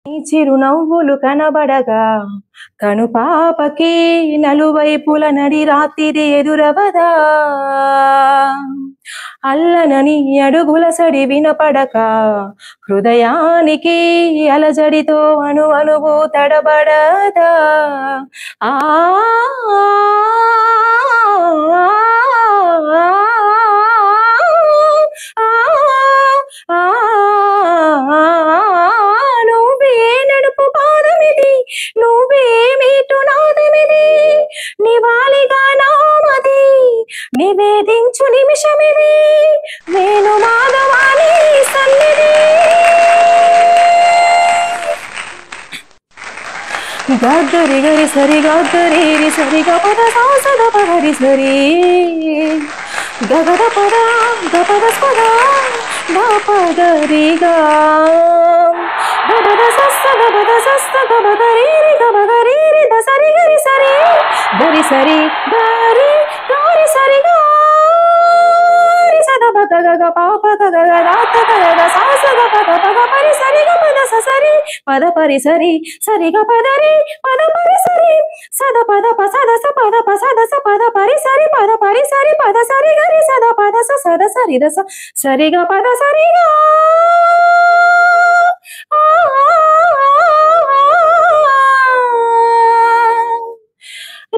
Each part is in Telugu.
నీ చిరునవ్వులు కనబడగా కనుపాపకి నలువైపుల నడి రాత్రి ఎదురవదా అల్లనని అడుగుల సడి వినపడక హృదయానికి అలజడితో అణువు తడబడదా ఆ నువ్వే నడుపు పాదమిది నువ్వే మీటు నాదమిది నివాళిగా నామది నివేదించు నిమిషమిది నేను మాధవాని సన్నిధి గద్దరి గరి సరి గద్దరి సరిగా పద సాసద పదరి సరి గగద పద గపద స్పద పదరిగా గబద సస్త గబద సస్త గబదరీరి గబగరీరి దసరి గరి సరి గరి సరి గరి గరి సరిగా సద పద గగ పాప గగ రాత గగ సాస గపద పగ పరి సరి గపద సరి పద పరి సరి సరి గపదరి పద పరి సరి సద పద పసద స పద పసద స పద పరి సరి పద పరి సరి పద సరి గరి సద పద స సద సరి దస సరి గ పద సరిగా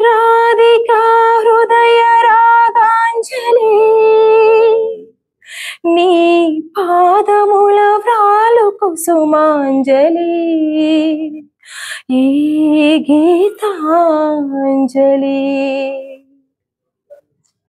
రాధికా హృదయ రాగాంజలి నీ పాదముల వ్రాలు కుసుమాంజలి ఈ గీతాంజలి